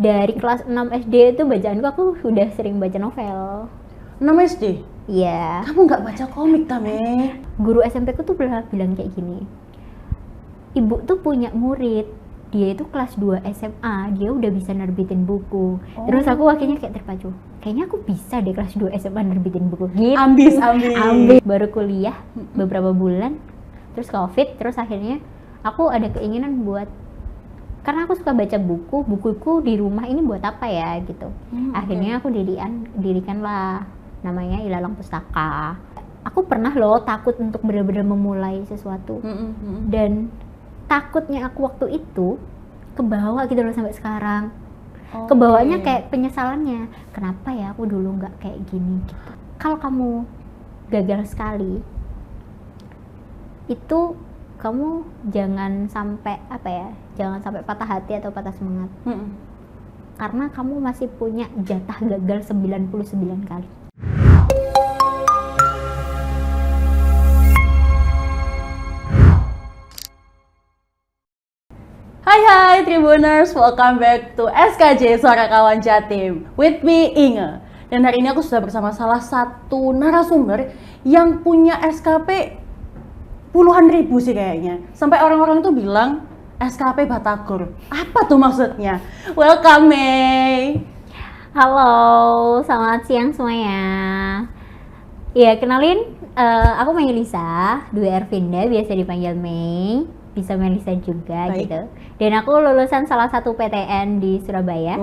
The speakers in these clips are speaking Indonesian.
Dari kelas 6 SD itu bacaanku aku udah sering baca novel. 6 SD? Iya. Kamu nggak baca komik, Tame? Guru SMP ku tuh pernah bilang kayak gini. Ibu tuh punya murid, dia itu kelas 2 SMA, dia udah bisa nerbitin buku. Terus aku akhirnya kayak terpacu. Kayaknya aku bisa deh kelas 2 SMA nerbitin buku. Gitu. Ambis. Baru kuliah beberapa bulan, terus Covid, terus akhirnya aku ada keinginan buat, karena aku suka baca bukuku di rumah ini buat apa ya gitu. Akhirnya aku dirikanlah namanya Ilalang Pustaka. Aku pernah loh takut untuk benar-benar memulai sesuatu. Dan takutnya aku waktu itu kebawa gitu loh sampai sekarang. Kebawanya kayak penyesalannya. Kenapa ya aku dulu nggak kayak gini gitu. Kalau kamu gagal sekali, itu kamu jangan sampai jangan sampai patah hati atau patah semangat. Karena kamu masih punya jatah gagal 99 kali. Hai Tribuners, welcome back to SKJ Suara Kawan Jatim with me Inge. Dan hari ini aku sudah bersama salah satu narasumber yang punya SKP puluhan ribu sih kayaknya. Sampai orang-orang tuh bilang SKP Batagor. Apa tuh maksudnya? Welcome Mei. Halo, selamat siang semuanya. Ya, kenalin, aku Melisa Dwi Ervinda, biasa dipanggil Mei. Bisa Melisa juga. Baik. Gitu. Dan aku lulusan salah satu PTN di Surabaya.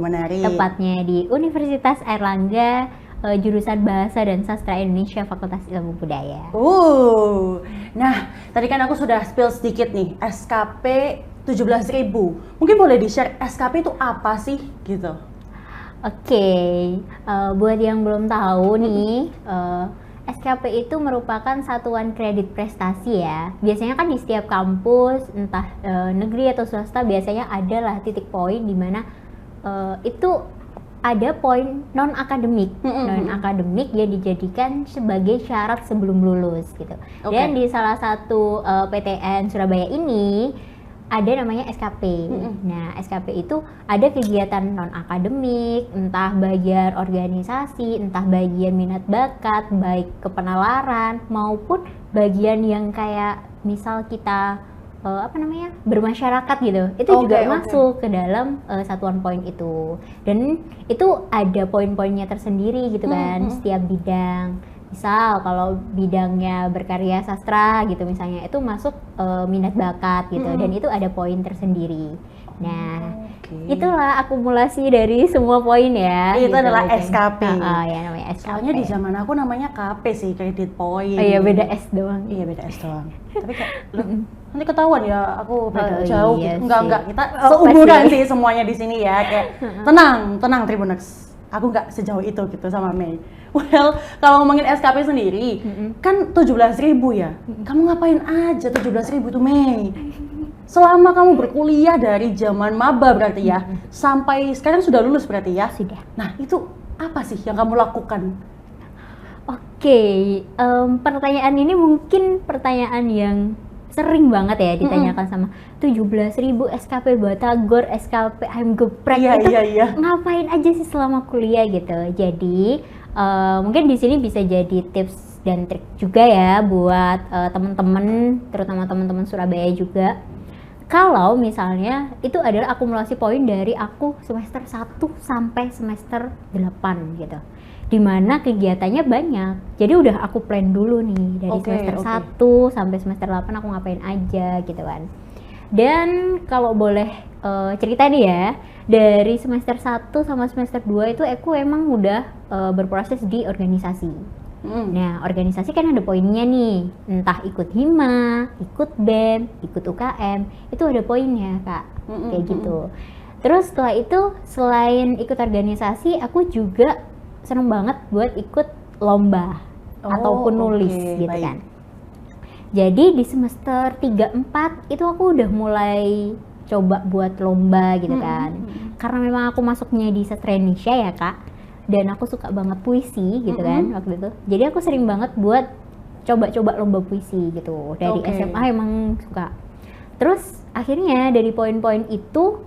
Menarik. Tepatnya di Universitas Airlangga, jurusan Bahasa dan Sastra Indonesia, Fakultas Ilmu Budaya. Nah, tadi kan aku sudah spill sedikit nih, SKP 17.000. Mungkin boleh di-share SKP itu apa sih gitu? Oke, buat yang belum tahu nih, SKP itu merupakan satuan kredit prestasi ya. Biasanya kan di setiap kampus, entah negeri atau swasta, biasanya ada lah titik poin di mana itu ada poin non-akademik. Non-akademik yang dijadikan sebagai syarat sebelum lulus gitu. Dan di salah satu PTN Surabaya ini ada namanya SKP. Nah, SKP itu ada kegiatan non-akademik, entah bagian organisasi, entah bagian minat bakat, baik kepenalaran maupun bagian yang kayak misal kita bermasyarakat gitu. Itu juga masuk ke dalam satuan poin itu. Dan itu ada poin-poinnya tersendiri gitu kan, setiap bidang. Misal kalau bidangnya berkarya sastra gitu misalnya, itu masuk minat bakat gitu, dan itu ada poin tersendiri. Nah, itulah akumulasi dari semua poin ya. Itu gitu, adalah kan. SKP. Ya namanya SKP. Soalnya di zaman aku namanya KP sih, kredit poin. Oh iya, beda S doang. Iya, beda S doang. Tapi kayak nanti ketahuan ya aku beda jauh iya gitu. Enggak, kita seumuran sih semuanya di sini ya. Kayak tenang Tribuners. Aku nggak sejauh itu gitu sama Mei. Well, kalau ngomongin SKP sendiri, kan 17.000 ya. Kamu ngapain aja 17.000 tuh Mei? Selama kamu berkuliah dari zaman maba berarti ya, sampai sekarang sudah lulus berarti ya? Sudah. Nah, itu apa sih yang kamu lakukan? Oke, pertanyaan ini mungkin pertanyaan yang sering banget ya ditanyakan sama 17.000 SKP Batagor, SKP I'm Geprek. Iya. Ngapain aja sih selama kuliah gitu. Jadi mungkin di sini bisa jadi tips dan trik juga ya buat teman-teman, terutama teman-teman Surabaya juga. Kalau misalnya itu adalah akumulasi poin dari aku semester 1 sampai semester 8 gitu. Dimana kegiatannya banyak. Jadi udah aku plan dulu nih dari semester 1 sampai semester 8 aku ngapain aja gitu kan. Dan kalau boleh cerita nih ya, dari semester 1 sama semester 2 itu aku emang udah berproses di organisasi. Nah, organisasi kan ada poinnya nih, entah ikut hima, ikut BEM, ikut UKM, itu ada poinnya Kak, kayak gitu. Terus setelah itu, selain ikut organisasi, aku juga seneng banget buat ikut lomba ataupun nulis gitu kan. Jadi di semester 3-4 itu aku udah mulai coba buat lomba gitu kan. Karena memang aku masuknya di sastra Indonesia ya Kak, dan aku suka banget puisi gitu kan waktu itu. Jadi aku sering banget buat coba-coba lomba puisi gitu. Dari SMA emang suka. Terus akhirnya dari poin-poin itu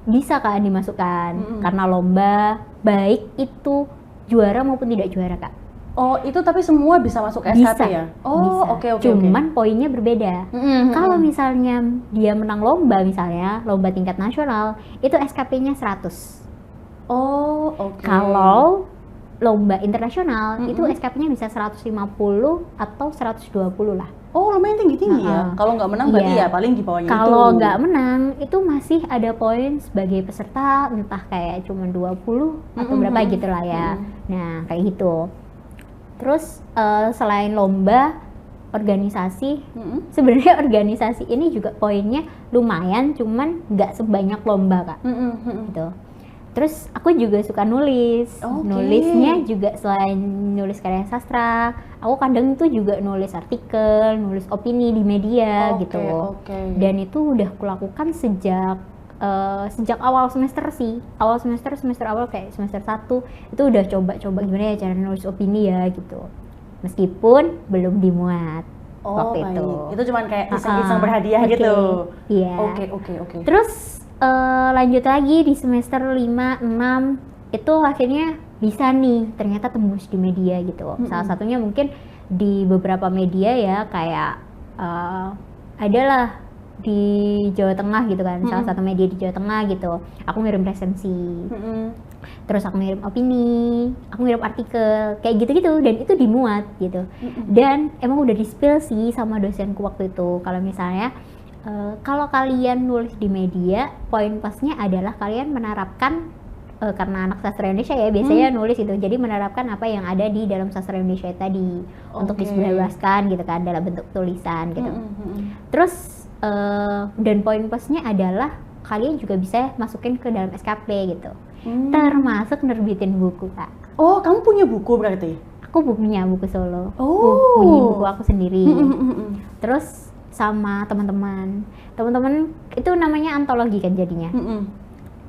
bisa kan dimasukkan karena lomba, baik itu juara maupun tidak juara Kak. Oh, itu tapi semua bisa masuk ke SKP Bisa, ya? Oh, bisa. oke. Cuman poinnya berbeda. Kalau misalnya dia menang lomba, misalnya lomba tingkat nasional, itu SKP-nya 100. Oh, oke. Kalau lomba internasional, itu SKP-nya bisa 150 atau 120 lah. Oh, lumayan tinggi-tinggi ya? Kalau nggak menang berarti ya paling di bawahnya itu. Kalau nggak menang, itu masih ada poin sebagai peserta, entah kayak cuma 20 atau berapa gitu lah ya. Nah, kayak gitu. Terus selain lomba, organisasi, sebenarnya organisasi ini juga poinnya lumayan, cuman nggak sebanyak lomba Kak. Gitu. Terus aku juga suka nulis. Nulisnya juga selain nulis karya sastra, aku kadang tuh juga nulis artikel, nulis opini di media gitu. Dan itu udah kulakukan sejak awal semester sih. Awal semester awal kayak semester 1 itu udah coba-coba gimana ya cara nulis opini ya gitu. Meskipun belum dimuat waktu itu. Itu cuman kayak iseng-iseng berhadiah gitu. Iya. Oke. Terus lanjut lagi di semester 5, 6 itu akhirnya bisa nih ternyata tembus di media gitu. Salah satunya mungkin di beberapa media ya kayak adalah di Jawa Tengah gitu kan, salah satu media di Jawa Tengah gitu. Aku ngirim resensi, terus aku ngirim opini, aku ngirim artikel, kayak gitu-gitu, dan itu dimuat gitu. Dan emang udah di-spill sih sama dosenku waktu itu, kalau misalnya kalau kalian nulis di media, poin plusnya adalah kalian menerapkan karena anak sastra Indonesia ya biasanya nulis itu, jadi menerapkan apa yang ada di dalam sastra Indonesia tadi untuk disebarluaskan gitu kan dalam bentuk tulisan gitu. Terus dan poin plusnya adalah kalian juga bisa masukin ke dalam SKP gitu, termasuk nerbitin buku Kak. Oh, kamu punya buku berarti? Aku punya buku solo, Oh. punya buku aku sendiri. Terus sama teman-teman itu namanya antologi kan jadinya.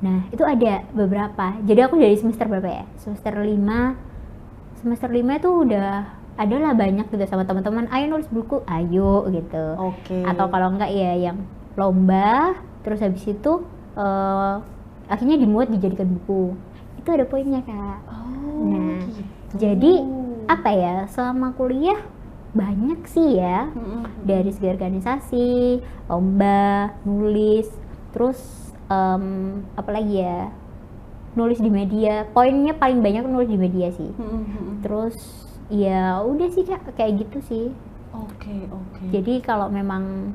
Nah itu ada beberapa, jadi aku dari semester berapa ya, semester 5 itu udah adalah banyak gitu sama teman-teman, ayo nulis buku, ayo gitu. Atau kalau enggak ya yang lomba, terus habis itu akhirnya dimuat dijadikan buku, itu ada poinnya Kak. Nah gitu. Jadi apa ya, selama kuliah banyak sih ya, dari segi organisasi, lomba, nulis, terus apalagi ya, nulis di media. Poinnya paling banyak nulis di media sih. Terus ya udah sih Kak, kayak gitu sih. Oke. Jadi kalau memang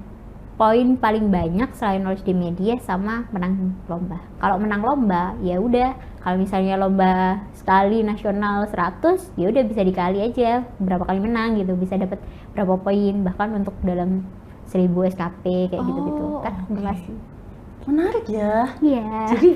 poin paling banyak selain nulis di media sama menang lomba. Kalau menang lomba ya udah, kalau misalnya lomba sekali nasional 100, ya udah bisa dikali aja berapa kali menang gitu, bisa dapat berapa poin, bahkan untuk dalam 1000 SKP kayak gitu-gitu kan. Menarik ya. Iya. Jadi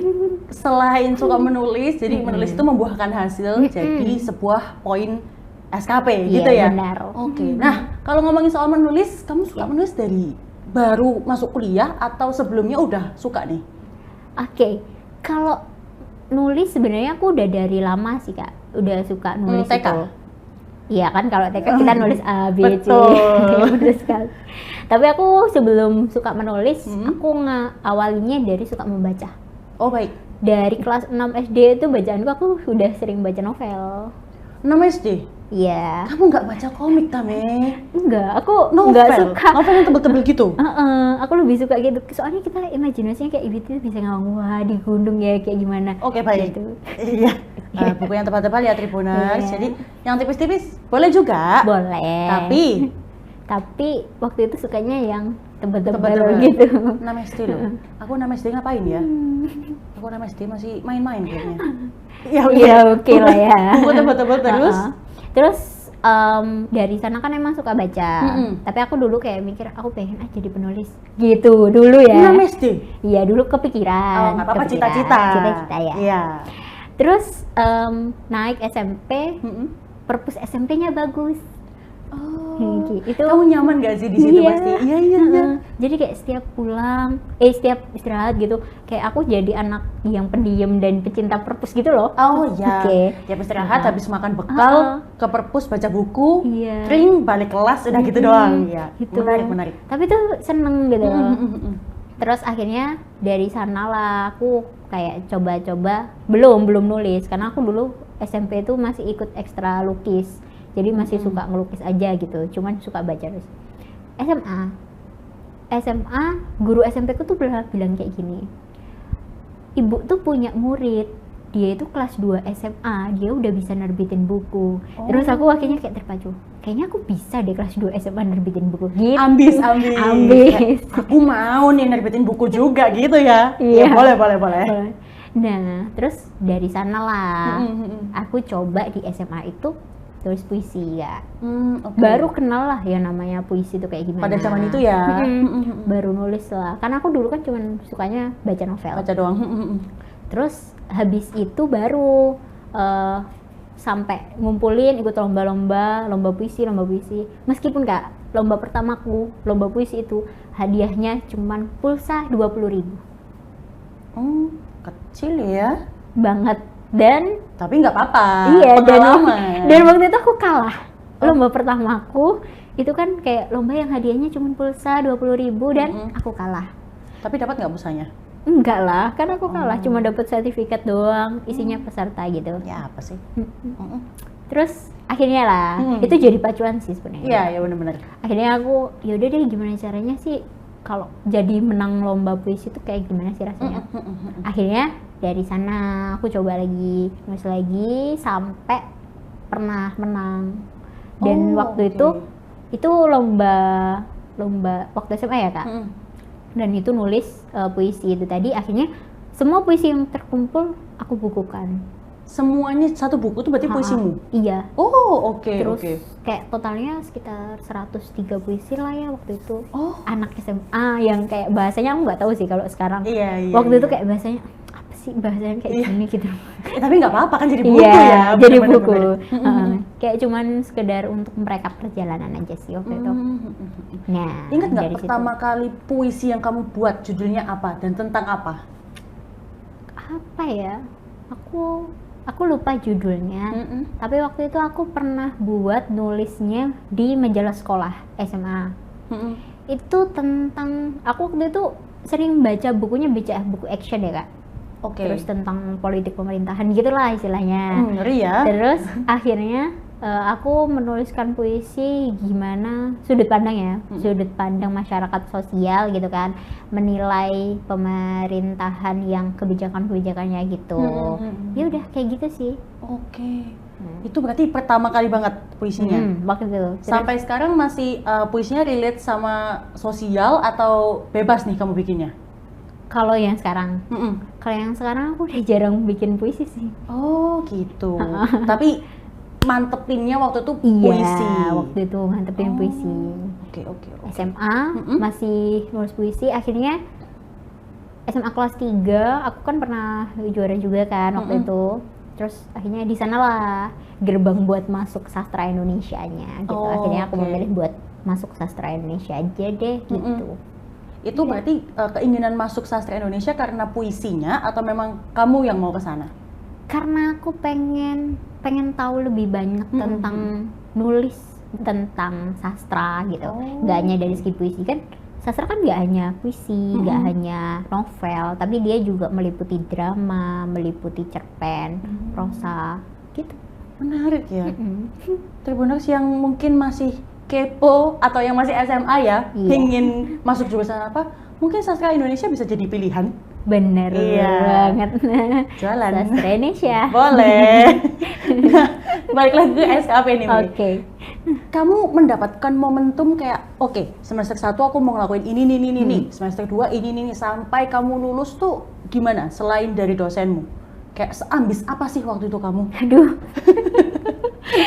selain suka menulis, jadi menulis itu membuahkan hasil jadi sebuah poin SKP gitu ya. Benar. Nah, kalau ngomongin soal menulis, kamu suka menulis dari baru masuk kuliah atau sebelumnya udah suka nih? Kalau nulis sebenarnya aku udah dari lama sih Kak, udah suka nulis TK? itu. Iya kan, kalau TK kita nulis A, B, C. Betul sekali. Tapi aku sebelum suka menulis, aku awalnya dari suka membaca. Oh baik. Dari kelas 6 SD itu bacaanku, aku udah sering baca novel. 6 SD? Iya. Kamu nggak baca komik, Tame? Enggak, aku Novel? nggak suka. Novel yang tebel-tebel gitu? Aku lebih suka gitu, soalnya kita imajinasinya kayak gitu, bisa ngomong, wah di gunung ya kayak gimana. Oke, baik. Gitu. Iya. Buku yang tebal-tebal ya Tribuners. Jadi yang tipis-tipis boleh juga. Boleh. Tapi waktu itu sukanya yang tebal-tebal gitu. 6 SD loh. Aku 6 SD ngapain ya? Aku 6 SD masih main-main kayaknya. Iya, oke lah ya. Buku tebal-tebal terus. Terus dari sana kan emang suka baca. Tapi aku dulu kayak mikir aku pengen jadi penulis. Gitu dulu ya. 6 SD? Iya, dulu kepikiran. Nggak apa-apa, cita-cita. Cita-cita ya. Iya. Terus naik SMP, perpus SMP-nya bagus. Gitu. Kamu nyaman gak sih di situ pasti? Iya. Jadi kayak setiap pulang, setiap istirahat gitu, kayak aku jadi anak yang pendiam dan pecinta perpus gitu loh. Oh iya. Tiap istirahat habis makan bekal ke perpus baca buku, ring balik kelas udah gitu doang. Iya. Gitu. Menarik. Tapi tuh seneng gitu. Terus akhirnya dari sanalah aku kayak coba-coba belum nulis karena aku dulu SMP itu masih ikut ekstra lukis. Jadi masih suka ngelukis aja gitu. Cuman suka baca terus. SMA guru SMP ku tuh bilang kayak gini. Ibu tuh punya murid, dia itu kelas 2 SMA, dia udah bisa nerbitin buku. Terus aku akhirnya kayak terpacu. Kayaknya aku bisa deh kelas 2 SMA nerbitin buku gitu. Ambis. Aku mau nih nerbitin buku juga gitu ya. Iya. Ya, boleh. Nah, terus dari sanalah aku coba di SMA itu tulis puisi ya. Okay. Baru kenal lah yang namanya puisi itu kayak gimana. Pada zaman itu ya. Baru nulis lah. Karena aku dulu kan cuman sukanya baca novel. Baca doang. Terus habis itu baru sampai ngumpulin ikut lomba puisi. Meskipun Kak, lomba pertamaku, lomba puisi itu hadiahnya cuman pulsa 20.000. Kecil ya. Banget. Dan tapi nggak apa-apa. Iya, pengalaman. dan waktu itu aku kalah. Lomba pertamaku itu kan kayak lomba yang hadiahnya cuma pulsa 20.000 dan aku kalah. Tapi dapat nggak pulsanya? Enggak lah, kan aku kalah, cuma dapat sertifikat doang, isinya peserta gitu. Ya apa sih? Terus akhirnya lah, itu jadi pacuan sih sebenarnya. Iya, benar-benar. Akhirnya aku, yaudah deh gimana caranya sih kalau jadi menang lomba puisi itu kayak gimana sih rasanya. Akhirnya dari sana aku coba lagi, nulis lagi sampai pernah menang. Dan waktu itu lomba waktu SMA ya Kak. Dan itu nulis puisi itu tadi, akhirnya semua puisi yang terkumpul aku bukukan. Semuanya satu buku tuh berarti puisimu? Iya. Oh, oke. Terus kayak totalnya sekitar 103 puisi lah ya waktu itu. Anak SMA yang kayak bahasanya aku nggak tahu sih kalau sekarang. Iya. Waktu itu kayak bahasanya apa sih bahasanya kayak gini gitu. Tapi nggak apa-apa kan jadi buku ya. Jadi bener, buku. Bener. Kayak cuman sekedar untuk mereka perjalanan aja sih waktu itu. Nah, ingat nggak pertama kali puisi yang kamu buat judulnya apa dan tentang apa? Apa ya? Aku lupa judulnya, tapi waktu itu aku pernah buat nulisnya di majalah sekolah SMA. Itu tentang, aku waktu itu sering baca bukunya, buku action ya Kak. Terus tentang politik pemerintahan gitulah istilahnya. Ngeri ya. Terus akhirnya aku menuliskan puisi gimana sudut pandang masyarakat sosial gitu kan, menilai pemerintahan yang kebijakannya gitu. Ya udah kayak gitu sih. Itu berarti pertama kali banget puisinya. Waktu itu. Sampai sekarang masih puisinya relate sama sosial atau bebas nih kamu bikinnya? Kalau yang sekarang, aku udah jarang bikin puisi sih. Oh gitu. Tapi mantepinnya waktu itu puisi. Iya, waktu itu mantepin puisi. Oke. SMA masih nulis puisi, akhirnya SMA kelas 3 aku kan pernah juara juga kan waktu itu. Terus akhirnya di sanalah gerbang buat masuk sastra Indonesianya gitu. Akhirnya aku memilih buat masuk sastra Indonesia aja deh gitu. Itu berarti keinginan masuk sastra Indonesia karena puisinya atau memang kamu yang mau ke sana? Karena aku pengen tahu lebih banyak tentang nulis tentang sastra gitu. Nggak hanya dari segi puisi kan, sastra kan nggak hanya puisi, nggak hanya novel, tapi dia juga meliputi drama, meliputi cerpen, prosa gitu. Menarik ya. Tribuners yang mungkin masih kepo atau yang masih SMA ya, ingin masuk jurusan apa, mungkin sastra Indonesia bisa jadi pilihan. Bener banget. Jualan sastra Indonesia. Boleh. Nah, balik lagi ke SKP nih. Kamu mendapatkan momentum kayak semester 1 aku mau ngelakuin ini, semester 2 ini, sampai kamu lulus tuh gimana selain dari dosenmu? Kayak seambis apa sih waktu itu kamu? Aduh.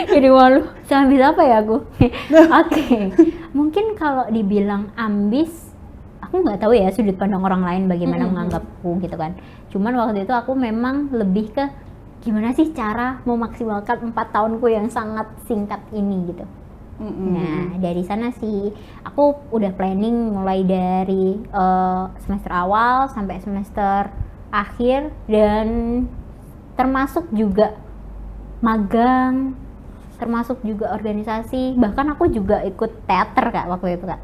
Jadi malu, seambis apa ya aku? Mungkin kalau dibilang ambis, aku nggak tahu ya sudut pandang orang lain bagaimana menganggapku gitu kan. Cuman waktu itu aku memang lebih ke gimana sih cara memaksimalkan 4 tahunku yang sangat singkat ini gitu. Nah dari sana sih aku udah planning mulai dari semester awal sampai semester akhir, dan termasuk juga magang, termasuk juga organisasi, bahkan aku juga ikut teater Kak waktu itu Kak.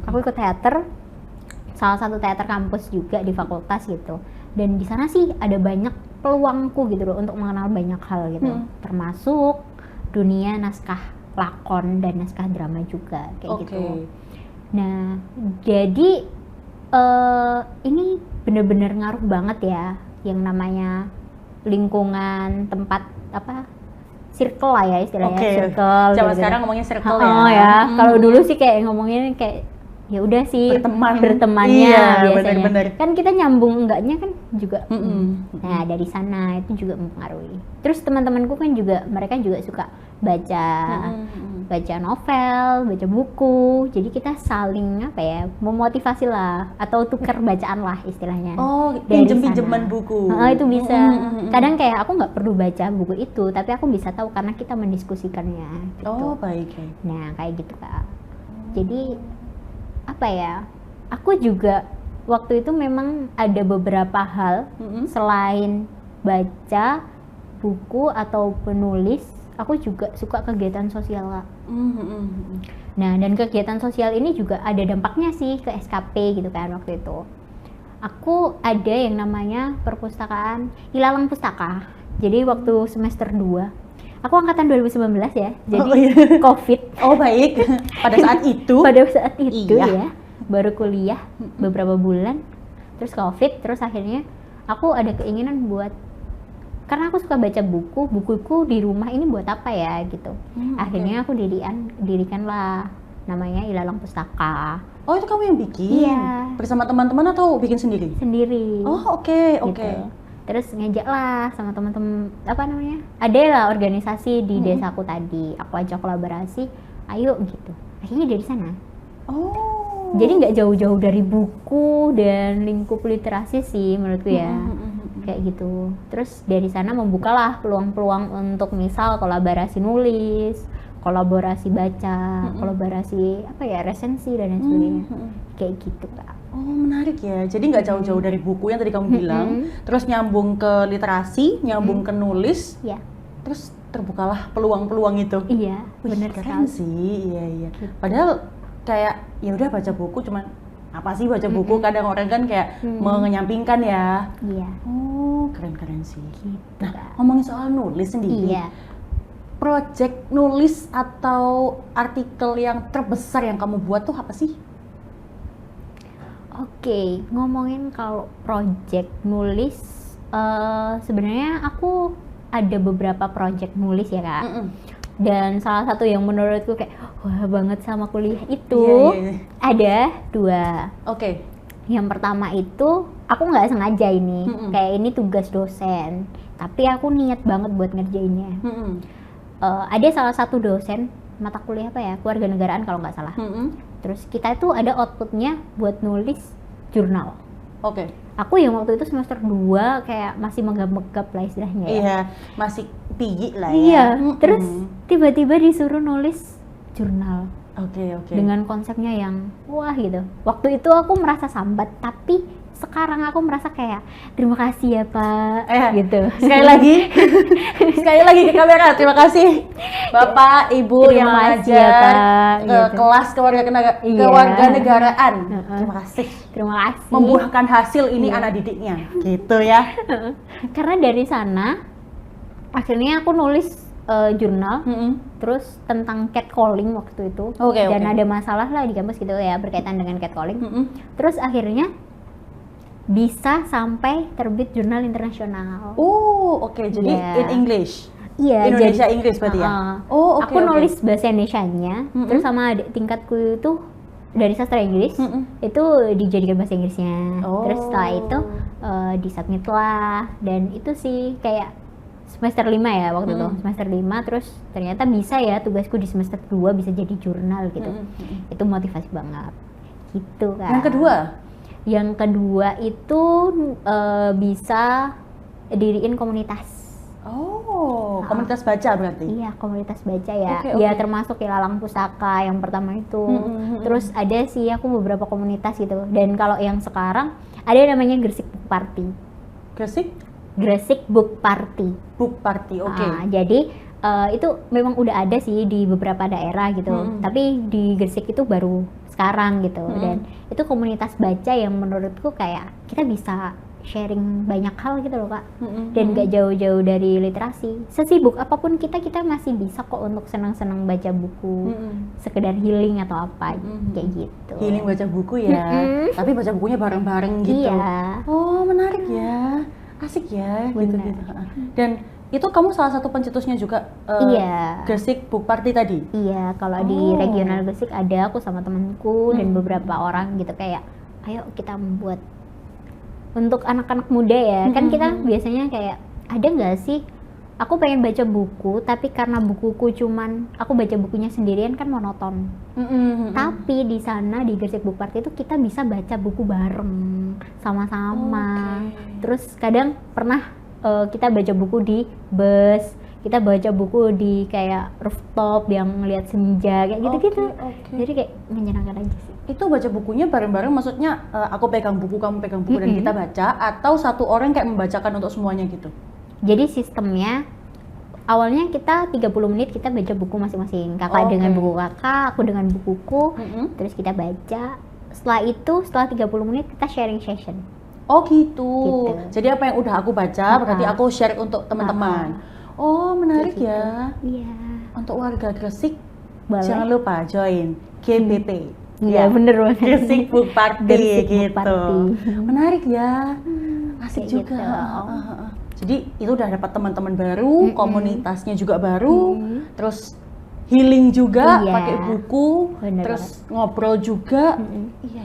Aku ikut teater salah satu teater kampus juga di fakultas gitu. Dan di sana sih ada banyak peluangku gitu loh untuk mengenal banyak hal gitu, termasuk dunia naskah lakon dan naskah drama juga kayak gitu. Nah, jadi ini bener-bener ngaruh banget ya yang namanya lingkungan tempat apa circle lah ya istilahnya, circle. Zaman gitu. sekarang ngomongin circle ya. Kalau dulu sih kayak ngomongin kayak ya udah sih bertemannya biasanya. Bener. Kan kita nyambung enggaknya kan juga. Nah, dari sana itu juga mempengaruhi. Terus teman-temanku kan juga mereka juga suka baca novel, baca buku. Jadi kita saling apa ya, memotivasi lah atau tukar bacaan lah istilahnya. Pinjem-pinjeman buku. Itu bisa. Kadang kayak aku nggak perlu baca buku itu, tapi aku bisa tahu karena kita mendiskusikannya. Gitu. Oh, baik. Nah, kayak gitu Kak. Jadi apa ya? Aku juga waktu itu memang ada beberapa hal selain baca buku atau penulis, aku juga suka kegiatan sosial Kak. Nah, dan kegiatan sosial ini juga ada dampaknya sih ke SKP gitu kan waktu itu. Aku ada yang namanya perpustakaan Ilalang Pustaka. Jadi waktu semester 2, aku angkatan 2019 ya, jadi COVID. Oh baik, pada saat itu Ya, baru kuliah beberapa bulan, terus COVID, terus akhirnya aku ada keinginan buat, karena aku suka baca bukuku di rumah ini buat apa ya gitu. Akhirnya aku dirikanlah namanya Ilalang Pustaka. Oh, itu kamu yang bikin? Iya. Bersama teman-teman atau bikin sendiri? Sendiri. Oh, oke. Gitu. Terus ngajak lah sama teman-teman, apa namanya, ada lah organisasi di desaku tadi, aku ajak kolaborasi, ayo gitu. Akhirnya dari sana. Oh. Jadi nggak jauh-jauh dari buku dan lingkup literasi sih menurutku ya. Kayak gitu. Terus dari sana membukalah peluang-peluang untuk misal kolaborasi nulis, kolaborasi baca, kolaborasi apa ya, resensi dan lain sebagainya. Kayak gitu Kak. Oh, menarik ya. Jadi nggak jauh-jauh dari buku yang tadi kamu bilang, terus nyambung ke literasi, nyambung ke nulis. Iya. Terus terbukalah peluang-peluang itu. Iya, benar keren sih. Iya. Padahal kayak ya udah baca buku cuman apa sih baca buku, kadang orang kan kayak menyampingkan ya. Iya. Oh, keren sih. Gitu, nah, ngomongin soal nulis sendiri. Iya. Project nulis atau artikel yang terbesar yang kamu buat tuh apa sih? Oke, ngomongin kalau project nulis, sebenarnya aku ada beberapa project nulis ya Kak. Dan salah satu yang menurutku kayak wah banget sama kuliah itu ada 2. Oke. Yang pertama itu aku nggak sengaja ini, kayak ini tugas dosen, tapi aku niat banget buat ngerjainnya. Ada salah satu dosen mata kuliah apa ya, kewarganegaraan kalau nggak salah. Terus kita itu ada outputnya buat nulis jurnal. Oke. Aku yang waktu itu semester 2 kayak masih megap-megap lah istilahnya ya. Iya, masih tinggi lah ya. Iya, terus tiba-tiba disuruh nulis jurnal. Oke. Dengan konsepnya yang wah gitu. Waktu itu aku merasa sambat, tapi sekarang aku merasa kayak terima kasih ya Pak, gitu. Sekali lagi ke kamera, terima kasih Bapak, Ibu yang mengajar ya, gitu. Kelas kewarganegaraan. Terima kasih. Membuahkan hasil ini anak didiknya, gitu ya. Karena dari sana akhirnya aku nulis jurnal, terus tentang catcalling waktu itu. Dan ada masalah lah di kampus gitu ya berkaitan dengan catcalling. Terus akhirnya bisa sampai terbit jurnal internasional. Jadi in English. Iya, Indonesia Inggris berarti ya. Aku nulis bahasa Indonesianya, terus sama adik tingkatku itu dari sastra Inggris, itu dijadikan bahasa Inggrisnya. Terus setelah itu disubmit lah, dan itu sih kayak semester 5 ya waktu itu, semester 5, terus ternyata bisa ya tugasku di semester 2 bisa jadi jurnal gitu. Itu motivasi banget. Gitu kan. Yang kedua itu bisa diriin komunitas. Komunitas baca berarti? Iya, komunitas baca ya. Ya termasuk Ilalang Pustaka yang pertama itu. Terus ada sih aku beberapa komunitas gitu. Dan kalau yang sekarang ada namanya Gresik Book Party. Gresik Book Party. Jadi itu memang udah ada sih di beberapa daerah gitu. Tapi di Gresik itu baru sekarang gitu. Dan itu komunitas baca yang menurutku kayak kita bisa sharing banyak hal gitu loh Kak. Dan gak jauh-jauh dari literasi. Sesibuk apapun kita masih bisa kok untuk senang-senang baca buku, sekedar healing atau apa kayak gitu. Healing baca buku ya, tapi baca bukunya bareng-bareng gitu. Iya. Oh menarik ya, asik ya gitu. Dan itu kamu salah satu pencetusnya juga Iya. Gresik Book Party tadi? Iya, kalau di regional Gresik ada aku sama temanku dan beberapa orang gitu kayak, ayo kita membuat untuk anak-anak muda ya. Kan kita biasanya kayak, ada nggak sih aku pengen baca buku tapi karena bukuku cuman aku baca bukunya sendirian kan monoton. Tapi di sana di Gresik Book Party itu kita bisa baca buku bareng sama-sama. Terus kadang pernah kita baca buku di bus, kita baca buku di kayak rooftop yang ngeliat senja kayak gitu-gitu. Jadi kayak menyenangkan aja sih. Itu baca bukunya bareng-bareng, maksudnya aku pegang buku, kamu pegang buku dan kita baca, atau satu orang kayak membacakan untuk semuanya gitu? Jadi sistemnya awalnya kita 30 menit kita baca buku masing-masing. Kakak dengan buku kakak, aku dengan bukuku, terus kita baca. Setelah itu, setelah 30 menit kita sharing session. Oh gitu. Jadi apa yang udah aku baca berarti aku share untuk teman-teman. Oh menarik gitu. Ya. Iya. Untuk warga Gresik Boleh. jangan lupa join GBP. Iya bener banget. Gresik Book Party Gresik Book gitu. Party. Menarik ya. Asik kayak juga. gitu. Jadi itu udah dapat teman-teman baru, komunitasnya juga baru, terus healing juga Iya. pakai buku, Bener terus ngobrol juga. Iya.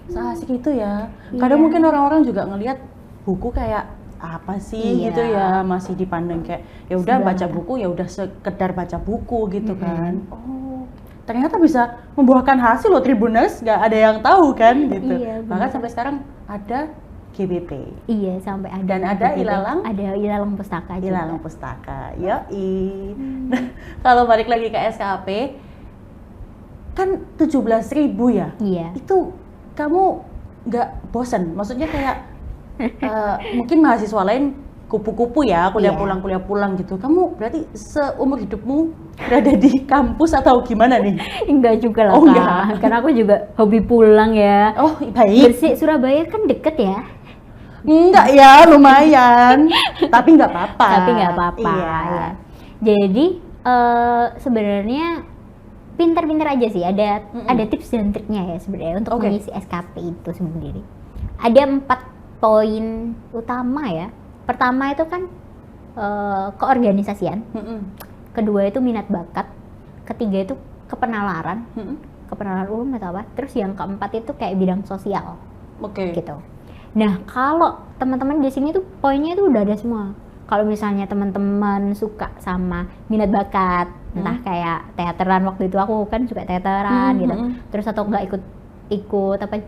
Seasik itu ya. Kadang mungkin orang-orang juga ngelihat buku kayak apa sih gitu ya, masih dipandang kayak ya udah baca buku ya udah sekedar baca buku gitu kan. Oh, ternyata bisa membuahkan hasil loh Tribuners, nggak ada yang tahu kan gitu. Iya, Bahkan sampai sekarang ada GBP. Iya sampai ada. Dan ada Ilalang? Ada Ilalang Pustaka juga. Ilalang Pustaka, yoi. Nah, kalau balik lagi ke SKP, kan 17.000 ya? Iya. Itu kamu nggak bosan? Maksudnya kayak mungkin mahasiswa lain kupu-kupu ya, kuliah pulang gitu. Kamu berarti seumur hidupmu berada di kampus atau gimana nih? Enggak juga lah Oh, Kak. enggak. Karena aku juga hobi pulang ya. Oh baik. Gresik Surabaya kan deket ya. Enggak ya, lumayan. Tapi nggak apa-apa. Tapi nggak apa-apa. Iya. Ya. Jadi sebenarnya pinter-pinter aja sih. Ada tips dan triknya ya sebenarnya untuk mengisi SKP itu sendiri. Ada 4 poin utama ya. Pertama itu kan keorganisasian. Kedua itu minat bakat. Ketiga itu kepenalaran. Kepenalaran umum atau apa. Terus yang keempat itu kayak bidang sosial. Gitu. Nah, kalau teman-teman di sini tuh poinnya itu udah ada semua. Kalau misalnya teman-teman suka sama minat bakat, entah kayak teateran, waktu itu aku kan suka teateran gitu. Terus atau enggak ikut apa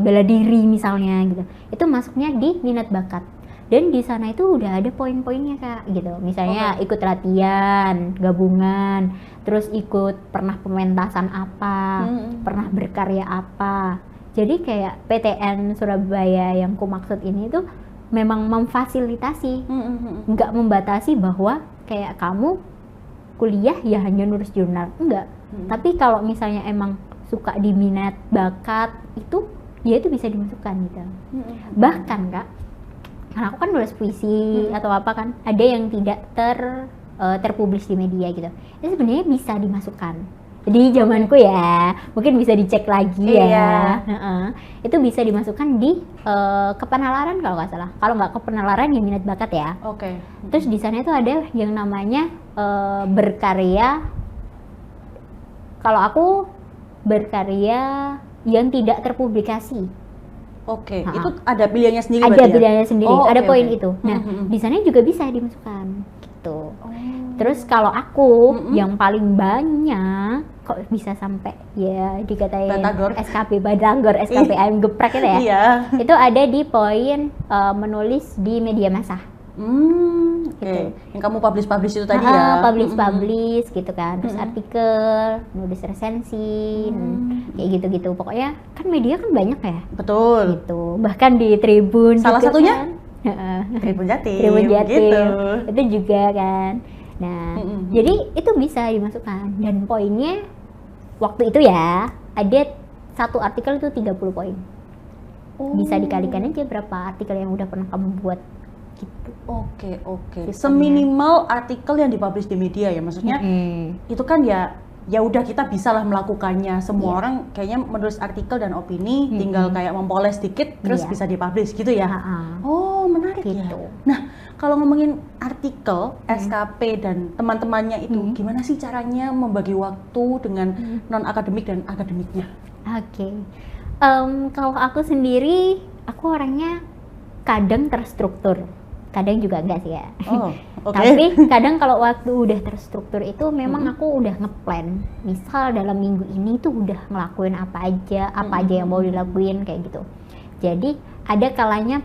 bela diri misalnya gitu. Itu masuknya di minat bakat. Dan di sana itu udah ada poin-poinnya Kak gitu. Misalnya ikut latihan, gabungan, terus ikut pernah pementasan apa, pernah berkarya apa. Jadi kayak PTN Surabaya yang ku maksud ini tuh memang memfasilitasi, nggak membatasi bahwa kayak kamu kuliah ya hanya nulis jurnal, enggak. Tapi kalau misalnya emang suka di minat bakat itu, ya itu bisa dimasukkan gitu. Bahkan Kak, karena aku kan nulis puisi atau apa kan, ada yang tidak terpublish di media gitu. Itu sebenarnya bisa dimasukkan. Jadi zamanku ya, mungkin bisa dicek lagi ya. Itu bisa dimasukkan di kepenalaran kalau nggak salah. Kalau nggak kepenalaran ya minat bakat ya. Terus di sana itu ada yang namanya berkarya. Kalau aku berkarya yang tidak terpublikasi. Itu ada pilihannya sendiri. Ada pilihannya sendiri. Ada poin okay. itu. Nah, di sana juga bisa dimasukkan gitu. Terus kalau aku yang paling banyak kok bisa sampai ya dikatain Batagor. SKP Batagor, SKP ayam geprek itu ya. Iya. Itu ada di poin menulis di media massa. Gitu. Yang kamu publish itu tadi ya. Publish gitu kan. Terus artikel, nulis resensi, kayak gitu-gitu. Pokoknya kan media kan banyak ya. Betul. Gitu. Bahkan di Tribun. Salah juga satunya? Kan. Tribun Jatim. Tribun Jatim. Gitu. Itu juga kan. Nah, jadi itu bisa dimasukkan. Dan poinnya waktu itu ya ada satu artikel itu 30 poin. Oh. Bisa dikalikan aja berapa artikel yang udah pernah kamu buat gitu. Oke. Sistemnya. Seminimal artikel yang dipublish di media ya, maksudnya itu kan ya udah kita bisa lah melakukannya. Semua Iya. orang kayaknya menulis artikel dan opini, tinggal kayak mempoles dikit terus Iya. bisa dipublish gitu ya. Oh, menarik ya. Gitu. Nah, kalau ngomongin artikel, SKP dan teman-temannya itu, gimana sih caranya membagi waktu dengan non-akademik dan akademiknya? Oke. Kalau aku sendiri, aku orangnya kadang terstruktur, kadang juga enggak sih ya. Oh, oke. Tapi kadang kalau waktu udah terstruktur itu memang aku udah ngeplan. Misal dalam minggu ini tuh udah ngelakuin apa aja yang mau dilakuin kayak gitu. Jadi ada kalanya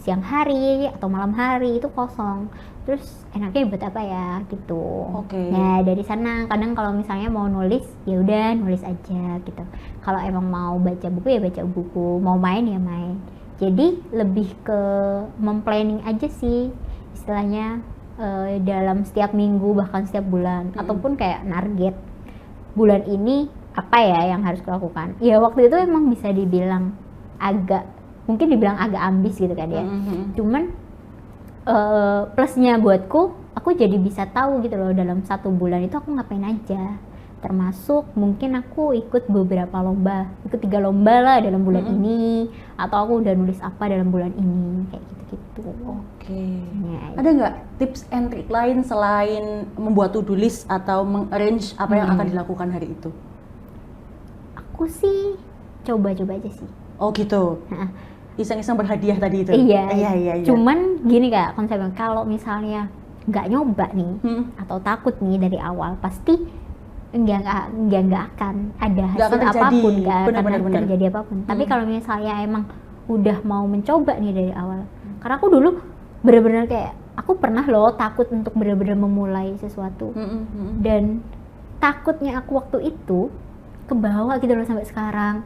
siang hari atau malam hari itu kosong. Terus enaknya buat apa ya gitu. Oke. Nah, dari sana kadang kalau misalnya mau nulis, ya udah nulis aja gitu. Kalau emang mau baca buku ya baca buku, mau main ya main. Jadi lebih ke memplanning aja sih istilahnya, dalam setiap minggu bahkan setiap bulan, ataupun kayak target bulan ini apa ya yang harus kulakukan. Ya waktu itu emang bisa dibilang mungkin dibilang agak ambis gitu kan ya. Cuman plusnya buatku, aku jadi bisa tahu gitu loh dalam 1 bulan itu aku ngapain aja. Termasuk mungkin aku ikut beberapa lomba, ikut 3 lomba lah dalam bulan ini, atau aku udah nulis apa dalam bulan ini, kayak gitu-gitu. Oke. Ya, Ada nggak tips and trick lain selain membuat to-do list atau mengarrange apa yang akan dilakukan hari itu? aku sih coba-coba aja sih. Oh gitu. Iseng-iseng berhadiah tadi itu. Iya. Cuman gini Kak, konsepnya kalau misalnya nggak nyoba nih atau takut nih dari awal, pasti nggak akan ada hasil apapun, nggak akan terjadi apapun. Tapi kalau misalnya emang udah mau mencoba nih dari awal, karena aku dulu bener-bener kayak aku pernah loh takut untuk bener-bener memulai sesuatu, dan takutnya aku waktu itu kebawa gitu loh sampai sekarang.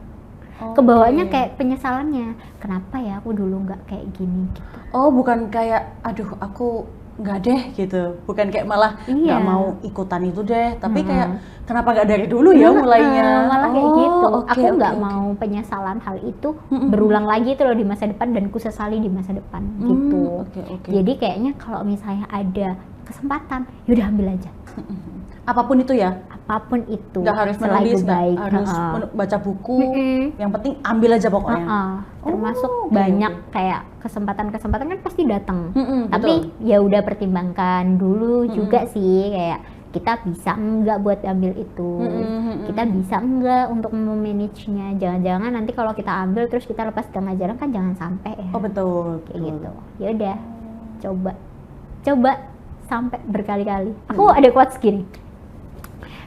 Kebawanya kayak penyesalannya, kenapa ya aku dulu nggak kayak gini gitu. Oh, bukan kayak aduh aku nggak deh gitu, bukan kayak malah nggak mau ikutan itu deh, tapi kayak kenapa nggak dari dulu ya mulainya. Malah kayak gitu. Aku nggak mau penyesalan hal itu berulang lagi itu loh di masa depan, dan ku sesali di masa depan gitu. Jadi kayaknya kalau misalnya ada kesempatan, yaudah ambil aja. Apapun itu ya? Apapun itu. Nggak harus menulis, nggak harus baca buku, yang penting ambil aja pokoknya. Termasuk banyak kayak kesempatan-kesempatan kan pasti datang. Tapi ya udah pertimbangkan dulu juga sih, kayak kita bisa enggak buat ambil itu, kita bisa enggak untuk memanagenya. Jangan-jangan nanti kalau kita ambil terus kita lepas tengah jalan kan jangan sampai ya. Oh betul. Kayak gitu. Ya udah, coba sampai berkali-kali. Aku ada quotes gini.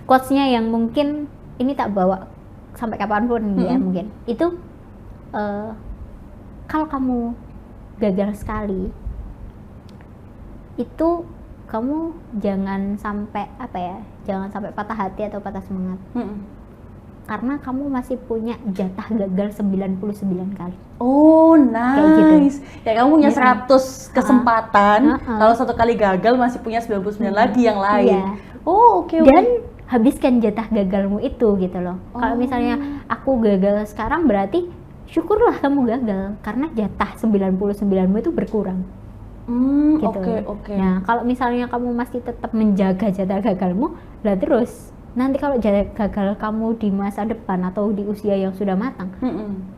Quotes-nya yang mungkin ini tak bawa sampai kapanpun ya mungkin. Itu kalau kamu gagal sekali, itu kamu jangan sampai jangan sampai patah hati atau patah semangat. Karena kamu masih punya jatah gagal 99 kali. Oh, nice. Kayak gitu. Ya kamu punya 100 kesempatan. Kalau 1 kali gagal masih punya 99 lagi yang lain. Iya. Oh, oke. Dan habiskan jatah gagalmu itu gitu loh. Kalau misalnya aku gagal sekarang, berarti syukurlah kamu gagal karena jatah 99mu itu berkurang. Gitu. Oke. Nah, kalau misalnya kamu masih tetap menjaga jatah gagalmu, lah terus nanti kalau jatah gagal kamu di masa depan atau di usia yang sudah matang,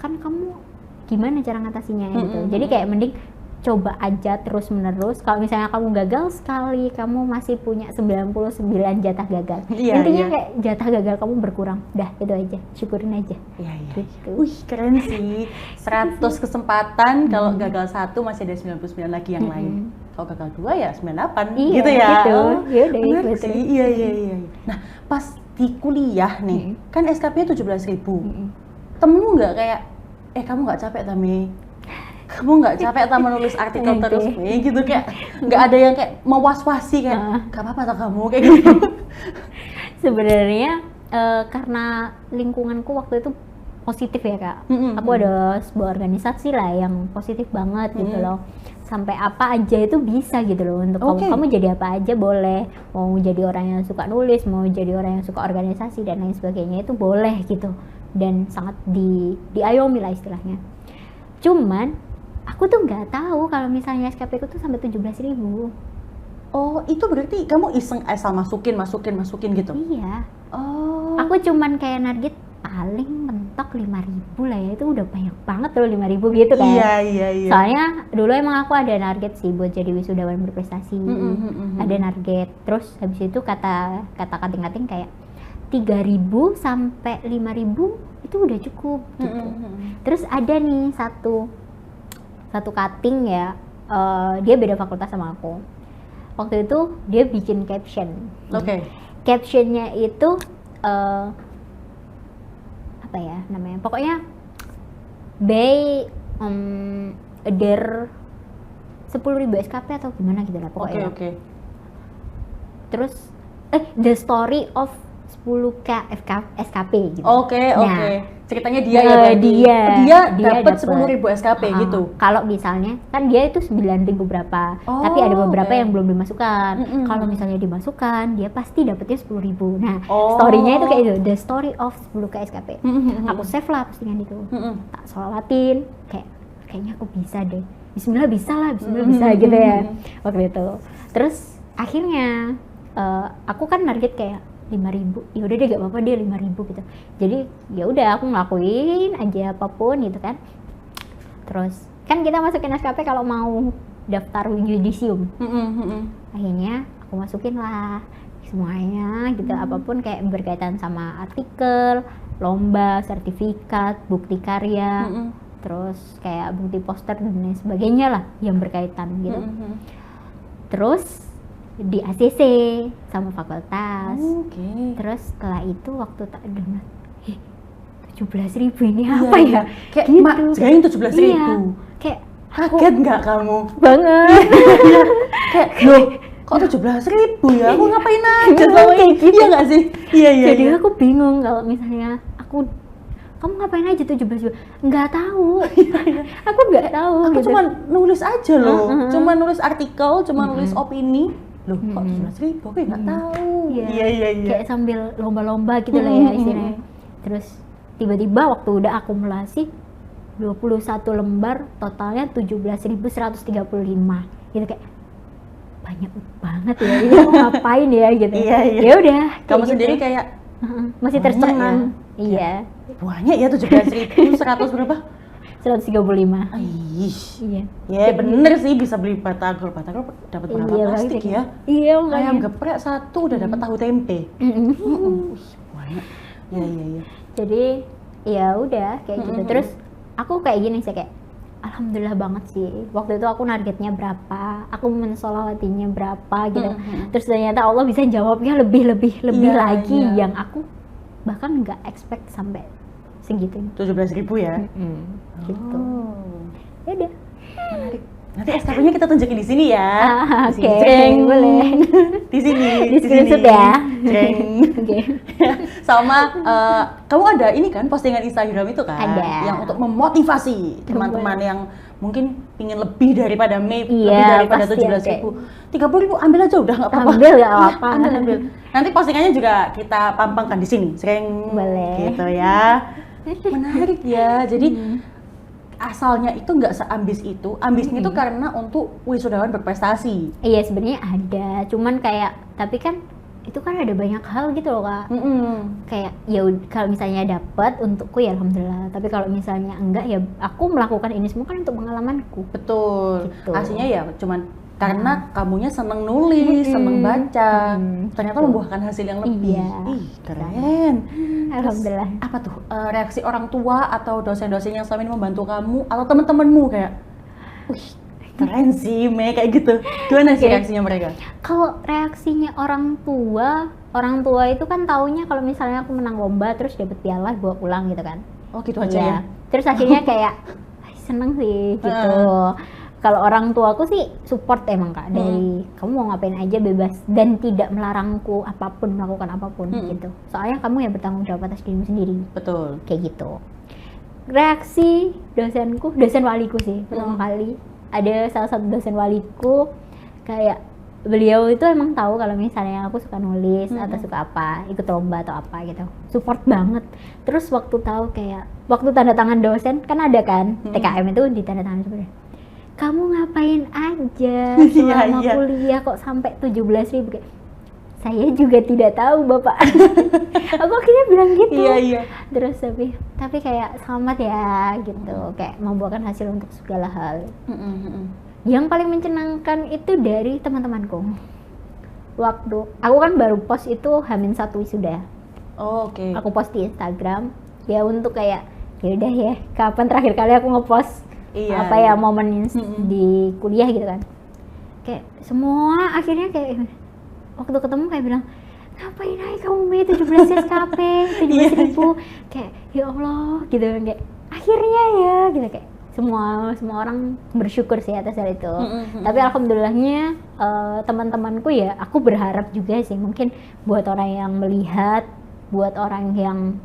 kan kamu gimana cara ngatasinya gitu. Jadi kayak mending coba aja terus menerus. Kalau misalnya kamu gagal sekali, kamu masih punya 99 jatah gagal. Intinya kayak jatah gagal kamu berkurang. Dah, itu aja. Syukurin aja. Iya. Gitu. Wih, keren sih. 100 kesempatan, kalau gagal 1 masih ada 99 lagi yang lain. Kalau gagal 2 ya 98 gitu ya. Gitu. Yaudah, bener sih. Iya. Nah, pas di kuliah nih, kan SKP-nya 17.000. Temenmu nggak kayak, kamu nggak capek Tami? Kamu nggak capek tak menulis artikel terus gitu, kayak nggak ada yang kayak mewas-wasi kayak gak apa-apa tak kamu kayak gitu. Sebenarnya karena lingkunganku waktu itu positif ya Kak. Aku ada sebuah organisasi lah yang positif banget gitu loh. sampai apa aja itu bisa gitu loh untuk kamu jadi apa aja boleh, mau jadi orang yang suka nulis, mau jadi orang yang suka organisasi dan lain sebagainya itu boleh gitu, dan sangat diayomi lah istilahnya. Cuman aku tuh nggak tahu kalau misalnya SKP ku tuh sampai 17.000. Oh, itu berarti kamu iseng asal masukin gitu? Iya. Oh. Aku cuman kayak target paling mentok 5.000 lah ya, itu udah banyak banget loh 5.000 gitu kan. Iya. Soalnya dulu emang aku ada target sih buat jadi wisudawan berprestasi. Ada target. Terus habis itu kata kating-kating kayak 3.000 sampai 5.000 itu udah cukup gitu. Terus ada nih satu kating ya, dia beda fakultas sama aku. Waktu itu dia bikin caption. Captionnya itu apa ya namanya? Pokoknya der 10.000 SKP atau gimana gitu lah pokoknya. Terus the story of 10k SKP gitu. Oke. Ceritanya dia ya dia dapat 10.000 SKP gitu. Kalau misalnya kan dia itu 9.000 berapa, tapi ada beberapa yang belum dimasukkan. Kalau misalnya dimasukkan, dia pasti dapetnya 10.000. Nah, story-nya itu kayak itu, the story of 10k SKP. Aku save lah postingan itu. Tak sholatin, kayaknya aku bisa deh. Bismillah bisa gitu ya. Waktu itu. Terus akhirnya aku kan target kayak 5.000, ya udah deh gak apa-apa dia 5.000 gitu. Jadi ya udah aku ngelakuin aja apapun gitu kan. Terus kan kita masukin SKP kalau mau daftar yudisium. Akhirnya aku masukin lah semuanya gitu, apapun kayak berkaitan sama artikel, lomba, sertifikat, bukti karya, terus kayak bukti poster dan lain sebagainya lah yang berkaitan gitu. Terus di ACC sama fakultas. Terus setelah itu waktu tak dengar 17.000 ini apa ya? Kayak gitu. Jangan 17.000. Iya. Kayak kaget nggak kamu? Banget. Kayak kok 17.000 ya? Aku ngapain aja sama ini? Iya nggak sih? Iya. Jadi aku bingung kalau misalnya kamu ngapain aja 17.000? Nggak tahu. Aku nggak tahu. Aku gitu. cuma nulis aja loh. Cuma nulis artikel, cuma nulis opini. Loh, kok 17.000? Aku nggak tahu. Iya. Kayak sambil lomba-lomba gitu lah ya istilahnya. Terus tiba-tiba waktu udah akumulasi 21 lembar, totalnya 17.135. Gitu kayak banyak banget ya. Ini mau ngapain ya gitu. Iya. Ya udah. Kamu gitu. sendiri kayak masih tercengang. Iya. Banyak ya 17.100 berapa? 135. Iya. Ya bener sih, bisa beli batagor dapat berapa plastik ya? Iya, ayam geprek satu udah dapat tahu tempe. Banyak. Iya. Jadi ya udah kayak gitu. Terus aku kayak gini sih, kayak alhamdulillah banget sih. Waktu itu aku targetnya berapa, aku mensolawatinya berapa gitu. Terus ternyata Allah bisa jawabnya lebih lagi yang aku bahkan nggak expect sampai segitu. 17.000 ya? Gitu. Ya udah. Menarik. Nanti SKP-nya kita tunjukin di sini ya. Oke, boleh. Di sini. Di screenshot ya. Oke. Sama kamu ada ini kan postingan Instagram itu kan? Ada. Yang untuk memotivasi teman-teman yang mungkin pingin lebih daripada lebih Iya, daripada 17.000. 30.000 ambil aja udah nggak apa-apa. Ambil nggak apa-apa. Ambil. Nanti postingannya juga kita pampangkan di sini. Boleh. Gitu ya. Menarik ya. Jadi asalnya itu nggak seambis itu, ambisnya itu karena untuk wisudawan berprestasi. Iya sebenarnya ada, cuman kayak tapi kan itu kan ada banyak hal gitu loh Kak. Kayak ya kalau misalnya dapat untukku ya alhamdulillah, tapi kalau misalnya enggak ya aku melakukan ini semua kan untuk pengalamanku. Betul. Gitu. Aslinya ya cuman karena kamunya seneng nulis, seneng baca, ternyata membuahkan hasil yang lebih. Iya. Ih, keren. Alhamdulillah. Terus, apa tuh reaksi orang tua atau dosen-dosen yang selama ini membantu kamu atau teman-temanmu kayak, wih keren sih Me, kayak gitu. Gimana sih reaksinya mereka? Kalau reaksinya orang tua itu kan taunya kalau misalnya aku menang lomba terus dapet piala bawa pulang gitu kan. Oh gitu aja ya? Terus akhirnya kayak seneng sih gitu. Kalau orang tuaku sih support emang Kak, dari kamu mau ngapain aja bebas dan tidak melarangku apapun, melakukan apapun gitu. Soalnya kamu yang bertanggung jawab atas dirimu sendiri. Betul. Kayak gitu. Reaksi dosen waliku sih pertama kali ada salah satu dosen waliku, kayak beliau itu emang tahu kalau misalnya aku suka nulis atau suka apa, ikut lomba atau apa gitu, support banget. Terus waktu tahu kayak waktu tanda tangan dosen kan ada kan TKM itu di tanda tangan sebenarnya, kamu ngapain aja selama kuliah kok sampai 17.000, kayak saya juga tidak tahu bapak. Aku akhirnya bilang gitu. Terus tapi kayak selamat ya gitu, kayak membuahkan hasil untuk segala hal. Yang paling menyenangkan itu dari teman-temanku. Waktu aku kan baru post itu H-1 wisuda. Oke. Aku post di Instagram ya untuk kayak ya udah ya, kapan terakhir kali aku ngepost momen di kuliah gitu kan. Kayak semua akhirnya kayak waktu ketemu kayak bilang, ngapain aja kamu Mei 17 SKP 17.000, kayak ya Allah gitu, kayak akhirnya ya gitu, kayak semua orang bersyukur sih atas hal itu. Tapi alhamdulillahnya teman-temanku ya, aku berharap juga sih mungkin buat orang yang melihat, buat orang yang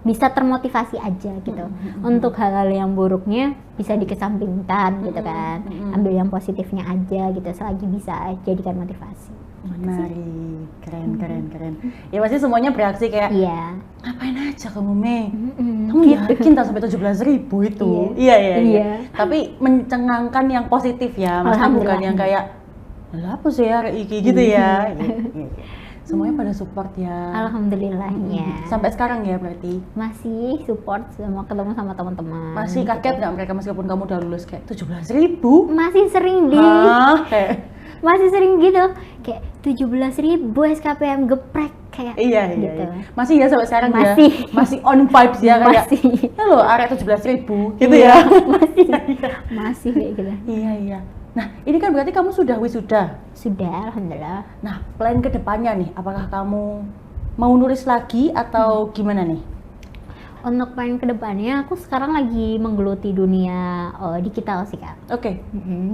bisa termotivasi aja gitu. Untuk hal-hal yang buruknya bisa dikesampingkan gitu kan. Ambil yang positifnya aja gitu, selagi bisa jadikan motivasi. Menarik, keren. Ya pasti semuanya bereaksi kayak, ngapain aja kamu Mei? Kamu yakin tak sampai 17.000 itu? Iya. Tapi mencengangkan yang positif ya, maksudnya bukan yang kayak, lah apa sih ya iki gitu ya. Semuanya pada support ya. Alhamdulillahnya. Sampai sekarang ya berarti? Masih support, sama ketemu sama teman-teman. Masih kaget nggak mereka meskipun kamu udah lulus kayak 17.000? Masih sering masih sering gitu, kayak 17.000 SKPM geprek kayak gitu. Masih ya sampai sekarang masih. Ya? Masih on vibes ya kayak, halo area 17.000 gitu ya? Masih kayak gitu. Iya. Nah, ini kan berarti kamu sudah wisuda? Sudah, alhamdulillah. Nah, plan ke depannya nih, apakah kamu mau nulis lagi atau gimana nih? Untuk plan ke depannya, aku sekarang lagi menggeluti dunia digital sih Kak. Oke.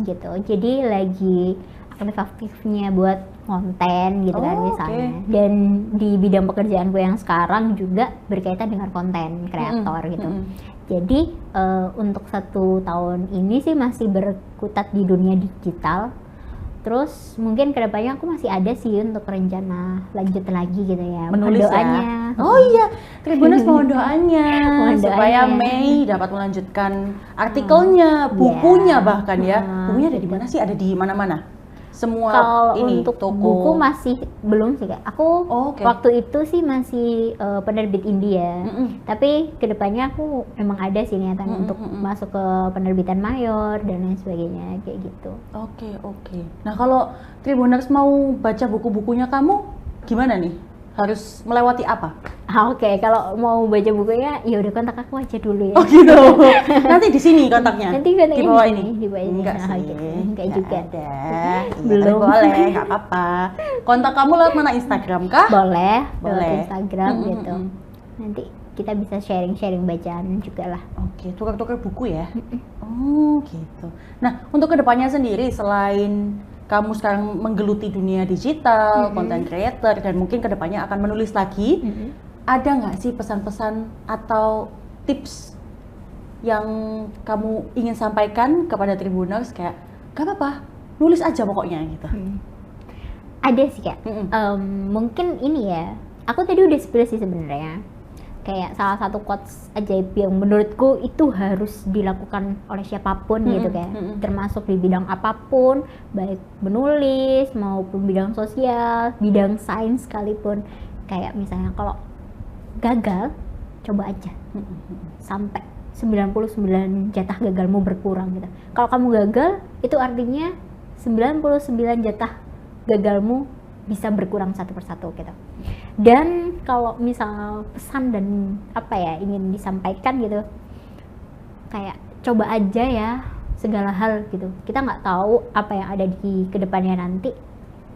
Gitu, jadi lagi aktif-aktifnya buat konten gitu kan misalnya. Dan di bidang pekerjaanku yang sekarang juga berkaitan dengan konten kreator gitu. Jadi untuk 1 tahun ini sih masih berkutat di dunia digital. Terus mungkin kedepannya aku masih ada sih untuk rencana lanjut lagi gitu ya. Menulis doanya. Ya? Oh iya, Tribuners mohon doanya supaya Mei dapat melanjutkan artikelnya, bukunya bahkan ya. Bukunya ada di mana sih? Ada di mana-mana? Semua kalau ini untuk toko. Buku masih belum sih Kak. Aku waktu itu sih masih penerbit India. Tapi kedepannya aku emang ada sih niatan untuk masuk ke penerbitan mayor dan lain sebagainya kayak gitu. Oke. Nah kalau Tribuners mau baca buku-bukunya kamu gimana nih? Harus melewati apa? Kalau mau baca bukunya ya udah kontak aku aja dulu ya. Oh gitu. Nanti di sini kontaknya. Nanti di bawah ini. Di bawah ini. Enggak sih. Enggak juga. Ada. Belum. Boleh, enggak apa-apa. Kontak kamu lewat mana, Instagram kah? Boleh. Instagram gitu. Nanti kita bisa sharing-sharing bacaan juga lah. Oke, tukar-tukar buku ya. Oh gitu. Nah untuk kedepannya sendiri selain kamu sekarang menggeluti dunia digital, content creator, dan mungkin kedepannya akan menulis lagi, ada nggak sih pesan-pesan atau tips yang kamu ingin sampaikan kepada Tribuners kayak, gak apa-apa, nulis aja pokoknya gitu? Ada sih Kak, mungkin ini ya, aku tadi udah spill sih sebenarnya. Kayak salah satu quotes ajaib yang menurutku itu harus dilakukan oleh siapapun gitu kayak termasuk di bidang apapun, baik menulis maupun bidang sosial, bidang sains sekalipun. Kayak misalnya kalau gagal, coba aja sampai 99 jatah gagalmu berkurang gitu. Kalau kamu gagal, itu artinya 99 jatah gagalmu bisa berkurang satu persatu gitu. Dan kalau misal pesan dan ingin disampaikan gitu, kayak coba aja ya segala hal gitu. Kita nggak tahu apa yang ada di kedepannya nanti,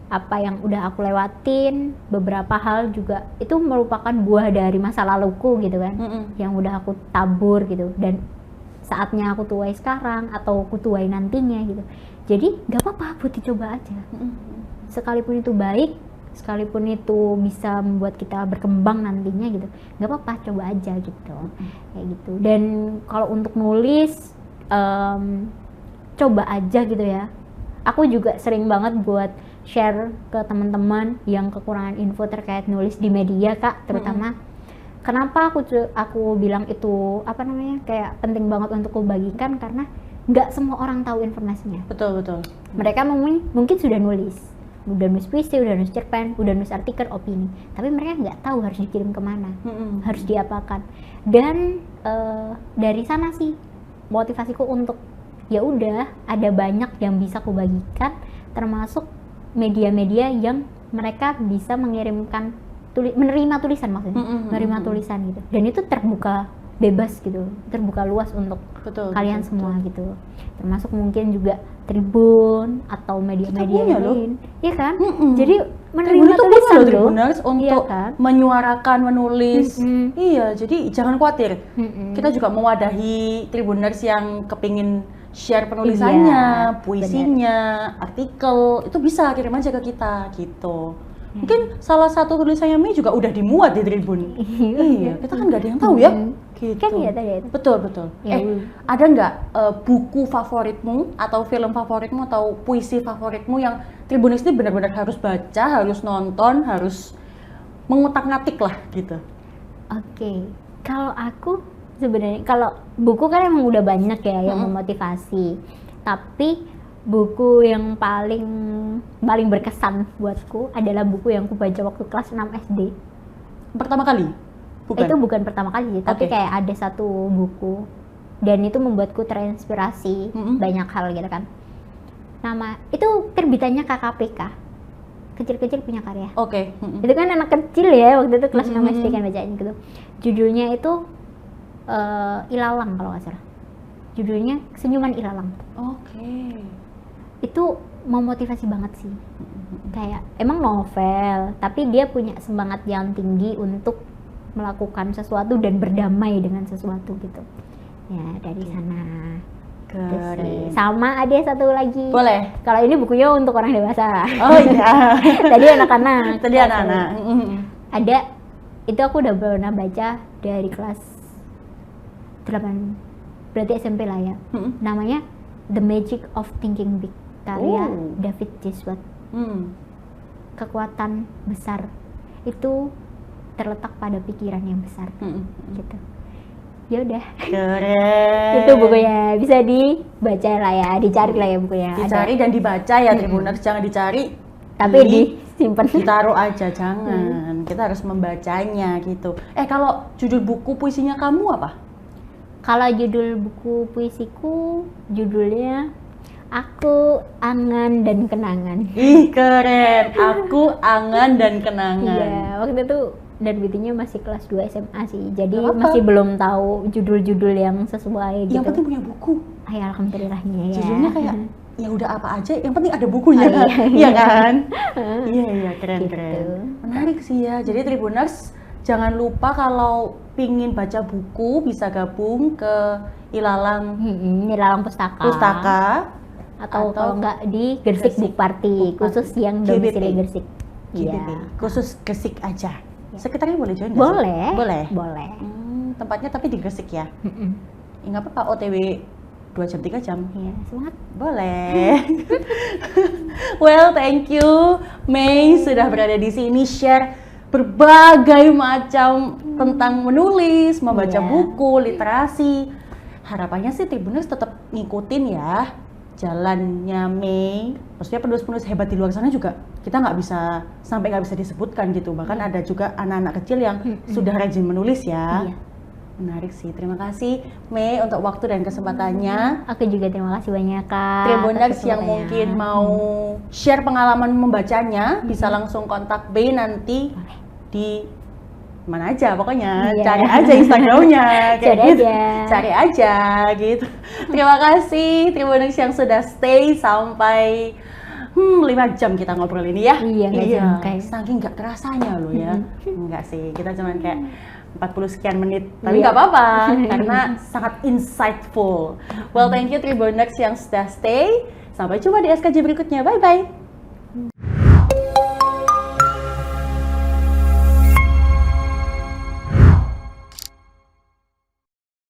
apa yang udah aku lewatin, beberapa hal juga itu merupakan buah dari masa laluku gitu kan, yang udah aku tabur gitu, dan saatnya aku tuai sekarang atau aku tuai nantinya gitu. Jadi nggak apa-apa buat dicoba aja. Sekalipun itu baik, sekalipun itu bisa membuat kita berkembang nantinya gitu, nggak apa-apa, coba aja gitu. Kayak gitu. Dan kalau untuk nulis, coba aja gitu ya. Aku juga sering banget buat share ke teman-teman yang kekurangan info terkait nulis di media, Kak, terutama. Kenapa aku bilang itu apa namanya, kayak penting banget untuk aku bagikan, karena nggak semua orang tahu informasinya. Betul. Mereka mungkin sudah nulis puisi, udah nulis cerpen, udah nulis artikel, opini, tapi mereka nggak tahu harus dikirim kemana, harus diapakan. Dan dari sana sih motivasiku untuk ya udah, ada banyak yang bisa aku bagikan, termasuk media-media yang mereka bisa mengirimkan menerima tulisan, maksudnya menerima tulisan gitu, dan itu terbuka bebas gitu, terbuka luas untuk kalian semua gitu, termasuk mungkin juga Tribun atau media-media lain, iya kan? Jadi menerima tulisan loh, Tribuners, untuk iya kan? menyuarakan, menulis. Iya, jadi jangan khawatir. Kita juga mewadahi Tribuners yang kepingin share penulisannya, puisinya, artikel, itu bisa kirim aja ke kita gitu. Mungkin salah satu tulisannya Mei juga udah dimuat di Tribun. Iya, kita kan nggak ada yang tahu ya. Gitu. Kan ya tadi itu. Betul. Ya, Ada nggak buku favoritmu atau film favoritmu atau puisi favoritmu yang Tribunis ini benar-benar harus baca, harus nonton, harus mengutak-ngatik lah gitu? Oke. Kalau aku sebenarnya, kalau buku kan emang udah banyak ya yang memotivasi. Tapi buku yang paling berkesan buatku adalah buku yang aku baca waktu kelas 6 SD. Pertama kali? Bukan? Itu bukan pertama kali sih, tapi kayak ada satu buku dan itu membuatku terinspirasi banyak hal gitu kan. Nama itu terbitannya KKPK, kecil-kecil punya karya. Itu kan anak kecil ya, waktu itu kelas 6 SD kan bacain gitu. Judulnya itu Ilalang kalau nggak salah. Judulnya Senyuman Ilalang. Itu memotivasi banget sih. Kayak emang novel, tapi dia punya semangat yang tinggi untuk melakukan sesuatu dan berdamai dengan sesuatu gitu. Ya, dari sana. Keren. Sama ada satu lagi. Boleh. Kalau ini bukunya untuk orang dewasa. Oh iya. Tadi anak-anak. Ada, itu aku udah pernah baca dari kelas 8, berarti SMP lah ya. Namanya The Magic of Thinking Big, karya David Jeswat. Kekuatan besar itu terletak pada pikiran yang besar, gitu. Ya udah. Keren. Itu bukunya, bisa dibaca lah ya, dicari lah ya bukunya. Dicari dan dibaca ya Tribuners, jangan dicari tapi disimpan, ditaruh aja, jangan. Kita harus membacanya gitu. Kalau judul buku puisinya kamu apa? Kalau judul buku puisiku, judulnya Aku, Angan dan Kenangan. Ih, keren. Aku, Angan dan Kenangan. Iya, waktu itu Darbitinya masih kelas 2 SMA sih, jadi masih belum tahu judul-judul yang sesuai gitu. Yang penting punya buku. Ay, alhamdulillahnya ya. Judulnya kayak ya udah apa aja, yang penting ada bukunya. Iya kan? Iya, keren. Menarik sih ya. Jadi Tribuners, jangan lupa kalau pingin baca buku bisa gabung ke Ilalang Pustaka. Atau kalau nggak di Gresik Book Party, khusus yang domisili Gresik. Khusus Gresik aja. Sekitarnya boleh join? Boleh. Tempatnya tapi di Gresik ya? Nggak apa-apa, OTW 2 jam 3 jam. Iya, semangat. Boleh. Well, thank you Mei sudah berada di sini share berbagai macam tentang menulis, membaca buku, literasi. Harapannya sih Tribuners tetap ngikutin ya jalannya Mei. Maksudnya penulis-penulis hebat di luar sana juga kita nggak bisa disebutkan gitu. Bahkan ada juga anak-anak kecil yang sudah rajin menulis ya. Menarik sih. Terima kasih Mei untuk waktu dan kesempatannya. Aku juga terima kasih banyak Kak. Tribuners yang mungkin mau share pengalaman membacanya bisa langsung kontak Mei nanti di mana aja pokoknya, cari aja Instagramnya, cari aja gitu. Terima kasih Tribuners yang sudah stay sampai 5 jam kita ngobrol ini ya. Iya. Saking nggak kerasanya loh ya. Enggak sih, kita cuman kayak 40 sekian menit, tapi nggak apa-apa karena sangat insightful. Well, thank you Tribuners yang sudah stay. Sampai jumpa di SKJ berikutnya. Bye bye.